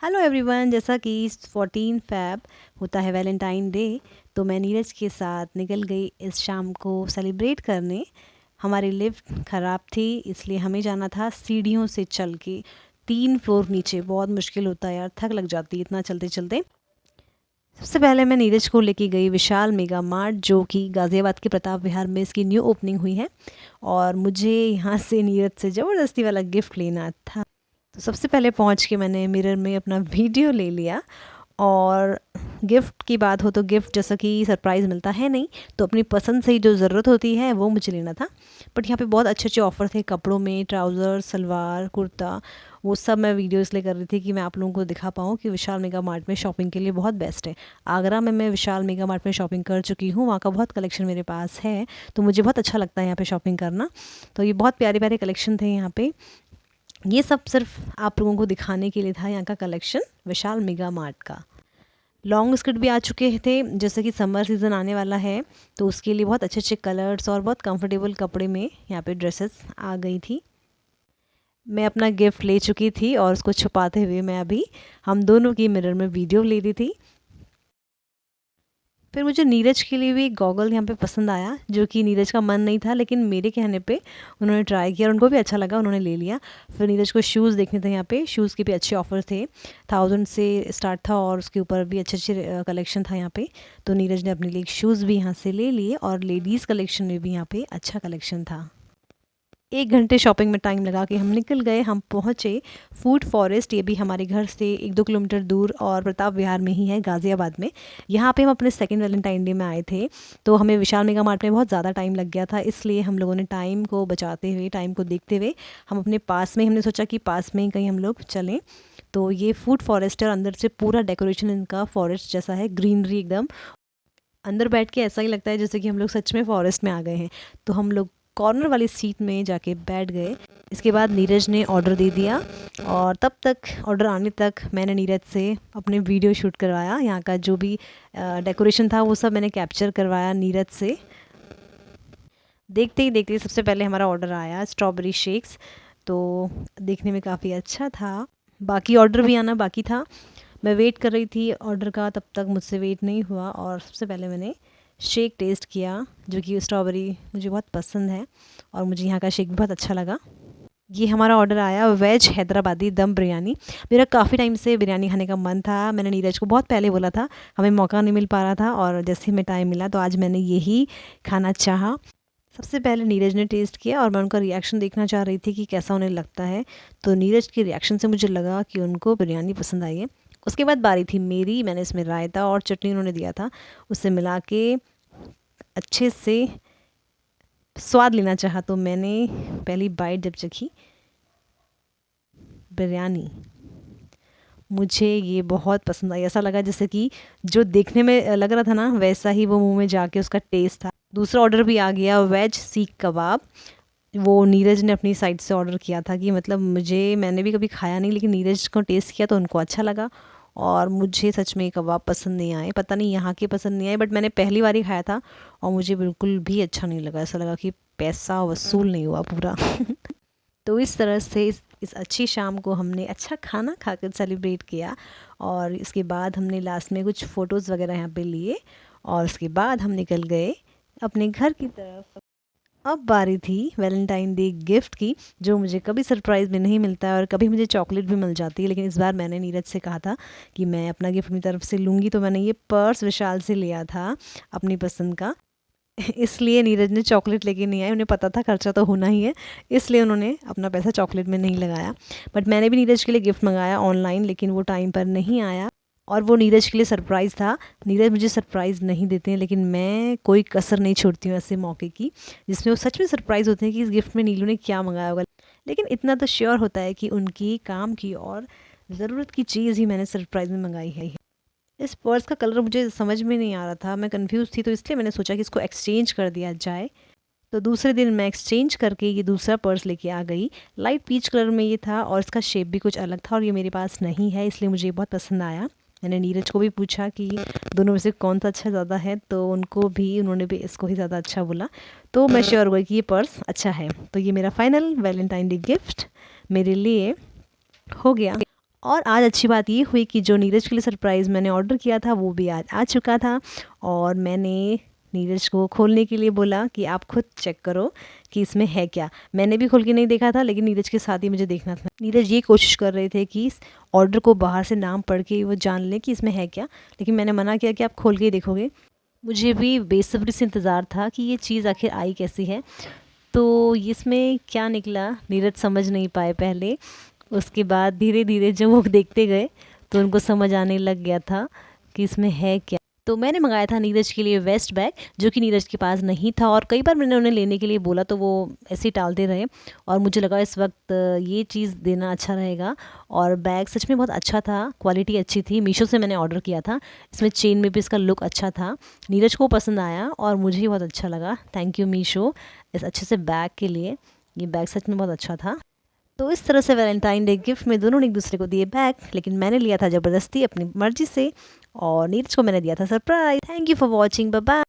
Hello everyone, जैसा कि 14 fab होता है वैलेंटाइन डे, तो मैं नीरज के साथ निकल गई इस शाम को सेलिब्रेट करने। हमारी लिफ्ट ख़राब थी, इसलिए हमें जाना था सीढ़ियों से चल के 3 फ्लोर नीचे। बहुत मुश्किल होता है यार, थक लग जाती है इतना चलते चलते। सबसे पहले मैं नीरज को लेके गई विशाल मेगा मार्ट, जो कि गाज़ियाबाद के प्रताप विहार में इसकी न्यू ओपनिंग हुई है। और मुझे यहाँ से नीरज से ज़बरदस्ती वाला गिफ्ट लेना था। तो सबसे पहले पहुँच के मैंने मिरर में अपना वीडियो ले लिया। और गिफ्ट की बात हो तो गिफ्ट जैसा कि सरप्राइज़ मिलता है नहीं, तो अपनी पसंद से ही जो ज़रूरत होती है वो मुझे लेना था। बट यहाँ पे बहुत अच्छे अच्छे ऑफ़र थे कपड़ों में, ट्राउज़र, सलवार, कुर्ता। वो सब मैं वीडियो इसलिए कर रही थी कि मैं आप लोगों को दिखा पाऊँ कि विशाल मेगा मार्ट में शॉपिंग के लिए बहुत बेस्ट है। आगरा में मैं विशाल मेगा मार्ट में शॉपिंग कर चुकी हूँ, वहाँ का बहुत कलेक्शन मेरे पास है, तो मुझे बहुत अच्छा लगता है यहाँ पे शॉपिंग करना। तो ये बहुत प्यारे प्यारे कलेक्शन थे यहाँ पे। ये सब सिर्फ आप लोगों को दिखाने के लिए था यहाँ का कलेक्शन विशाल मेगा मार्ट का। लॉन्ग स्कर्ट भी आ चुके थे, जैसे कि समर सीज़न आने वाला है, तो उसके लिए बहुत अच्छे अच्छे कलर्स और बहुत कंफर्टेबल कपड़े में यहाँ पे ड्रेसेस आ गई थी। मैं अपना गिफ्ट ले चुकी थी और उसको छुपाते हुए मैं अभी हम दोनों की मिरर में वीडियो ले रही थी। फिर मुझे नीरज के लिए भी एक गॉगल यहाँ पे पसंद आया, जो कि नीरज का मन नहीं था, लेकिन मेरे कहने पे उन्होंने ट्राई किया और उनको भी अच्छा लगा, उन्होंने ले लिया। फिर नीरज को शूज़ देखने थे यहाँ पे, शूज़ के भी अच्छे ऑफर थे, 1000 से स्टार्ट था और उसके ऊपर भी अच्छे अच्छे कलेक्शन था यहाँ पे। तो नीरज ने अपने लिए शूज़ भी यहाँ से ले लिए और लेडीज़ कलेक्शन में भी यहाँ पे अच्छा कलेक्शन था। 1 घंटे शॉपिंग में टाइम लगा के हम निकल गए। हम पहुँचे फूड फॉरेस्ट, ये भी हमारे घर से 1-2 किलोमीटर दूर और प्रताप विहार में ही है, गाज़ियाबाद में। यहाँ पे हम अपने सेकंड वैलेंटाइन डे में आए थे, तो हमें विशाल मेगा मार्ट में बहुत ज़्यादा टाइम लग गया था, इसलिए हम लोगों ने टाइम को बचाते हुए, टाइम को देखते हुए हम अपने पास में, हमने सोचा कि पास में ही कहीं हम लोग चलें। तो ये फूड फॉरेस्ट है और अंदर से पूरा डेकोरेशन इनका फॉरेस्ट जैसा है, ग्रीनरी एकदम। अंदर बैठ के ऐसा ही लगता है जैसे कि हम लोग सच में फॉरेस्ट में आ गए हैं। तो हम लोग कॉर्नर वाली सीट में जाके बैठ गए। इसके बाद नीरज ने ऑर्डर दे दिया और तब तक ऑर्डर आने तक मैंने नीरज से अपने वीडियो शूट करवाया। यहाँ का जो भी डेकोरेशन था वो सब मैंने कैप्चर करवाया नीरज से। देखते ही देखते सबसे पहले हमारा ऑर्डर आया स्ट्रॉबेरी शेक्स, तो देखने में काफ़ी अच्छा था। बाकी ऑर्डर भी आना बाकी था। मैं वेट कर रही थी ऑर्डर का, तब तक मुझसे वेट नहीं हुआ और सबसे पहले मैंने शेक टेस्ट किया, जो कि स्ट्रॉबेरी मुझे बहुत पसंद है और मुझे यहाँ का शेक भी बहुत अच्छा लगा। ये हमारा ऑर्डर आया वेज हैदराबादी दम बिरयानी। मेरा काफ़ी टाइम से बिरयानी खाने का मन था, मैंने नीरज को बहुत पहले बोला था, हमें मौका नहीं मिल पा रहा था और जैसे ही हमें टाइम मिला तो आज मैंने यही खाना चाहा। सबसे पहले नीरज ने टेस्ट किया और मैं उनका रिएक्शन देखना चाह रही थी कि कैसा उन्हें लगता है। तो नीरज के रिएक्शन से मुझे लगा कि उनको बिरयानी पसंद आई है। उसके बाद बारी थी मेरी, मैंने इसमें रायता और चटनी उन्होंने दिया था, उससे मिला के अच्छे से स्वाद लेना चाहा। तो मैंने पहली बाइट जब चखी बिरयानी, मुझे ये बहुत पसंद आई। ऐसा लगा जैसे कि जो देखने में लग रहा था ना, वैसा ही वो मुंह में जाके उसका टेस्ट था। दूसरा ऑर्डर भी आ गया वेज सीख कबाब। वो नीरज ने अपनी साइड से ऑर्डर किया था कि मतलब मैंने भी कभी खाया नहीं, लेकिन नीरज को टेस्ट किया तो उनको अच्छा लगा और मुझे सच में ये कबाब पसंद नहीं आए। पता नहीं यहाँ के पसंद नहीं आए, बट मैंने पहली बार ही खाया था और मुझे बिल्कुल भी अच्छा नहीं लगा। ऐसा लगा कि पैसा वसूल नहीं हुआ पूरा। तो इस तरह से इस अच्छी शाम को हमने अच्छा खाना खाकर सेलिब्रेट किया और इसके बाद हमने लास्ट में कुछ फ़ोटोज़ वगैरह यहाँ पे लिए और उसके बाद हम निकल गए अपने घर की तरफ। अब बारी थी वैलेंटाइन डे गिफ्ट की, जो मुझे कभी सरप्राइज़ में नहीं मिलता है और कभी मुझे चॉकलेट भी मिल जाती है, लेकिन इस बार मैंने नीरज से कहा था कि मैं अपना गिफ्ट अपनी तरफ से लूँगी, तो मैंने ये पर्स विशाल से लिया था अपनी पसंद का। इसलिए नीरज ने चॉकलेट लेके नहीं आए, उन्हें पता था खर्चा तो होना ही है, इसलिए उन्होंने अपना पैसा चॉकलेट में नहीं लगाया। बट मैंने भी नीरज के लिए गिफ्ट मंगाया ऑनलाइन, लेकिन वो टाइम पर नहीं आया और वो नीरज के लिए सरप्राइज़ था। नीरज मुझे सरप्राइज़ नहीं देते हैं, लेकिन मैं कोई कसर नहीं छोड़ती हूँ ऐसे मौके की, जिसमें वो सच में सरप्राइज़ होते हैं कि इस गिफ्ट में नीलू ने क्या मंगाया होगा। लेकिन इतना तो श्योर होता है कि उनकी काम की और ज़रूरत की चीज़ ही मैंने सरप्राइज़ में मंगाई है। इस पर्स का कलर मुझे समझ में नहीं आ रहा था, मैं कंफ्यूज थी, तो इसलिए मैंने सोचा कि इसको एक्सचेंज कर दिया जाए। तो दूसरे दिन मैं एक्सचेंज करके ये दूसरा पर्स लेके आ गई। लाइट पीच कलर में ये था और इसका शेप भी कुछ अलग था और ये मेरे पास नहीं है, इसलिए मुझे ये बहुत पसंद आया। मैंने नीरज को भी पूछा कि दोनों में से कौन सा अच्छा ज़्यादा है, तो उन्होंने भी इसको ही ज़्यादा अच्छा बोला। तो मैं श्योर हो गई कि ये पर्स अच्छा है। तो ये मेरा फाइनल वैलेंटाइन डे गिफ्ट मेरे लिए हो गया। और आज अच्छी बात ये हुई कि जो नीरज के लिए सरप्राइज़ मैंने ऑर्डर किया था वो भी आज आ चुका था। और मैंने नीरज को खोलने के लिए बोला कि आप खुद चेक करो कि इसमें है क्या। मैंने भी खोल के नहीं देखा था, लेकिन नीरज के साथ ही मुझे देखना था। नीरज ये कोशिश कर रहे थे कि इस ऑर्डर को बाहर से नाम पढ़ के वो जान लें कि इसमें है क्या, लेकिन मैंने मना किया कि आप खोल के ही देखोगे। मुझे भी बेसब्री से इंतज़ार था कि ये चीज़ आखिर आई कैसी है। तो इसमें क्या निकला नीरज समझ नहीं पाए पहले। उसके बाद धीरे धीरे जब वो देखते गए तो उनको समझ आने लग गया था कि इसमें है क्या। तो मैंने मंगाया था नीरज के लिए वेस्ट बैग, जो कि नीरज के पास नहीं था, और कई बार मैंने उन्हें लेने के लिए बोला तो वो ऐसे ही टालते रहे। और मुझे लगा इस वक्त ये चीज़ देना अच्छा रहेगा। और बैग सच में बहुत अच्छा था, क्वालिटी अच्छी थी। मीशो से मैंने ऑर्डर किया था। इसमें चेन में भी इसका लुक अच्छा था। नीरज को पसंद आया और मुझे भी बहुत अच्छा लगा। थैंक यू मीशो इस अच्छे से बैग के लिए। ये बैग सच में बहुत अच्छा था। तो इस तरह से वैलेंटाइन डे गिफ्ट में दोनों ने एक दूसरे को दिए बैग, लेकिन मैंने लिया था ज़बरदस्ती अपनी मर्ज़ी से और नीरज को मैंने दिया था surprise. Thank you for watching, bye bye.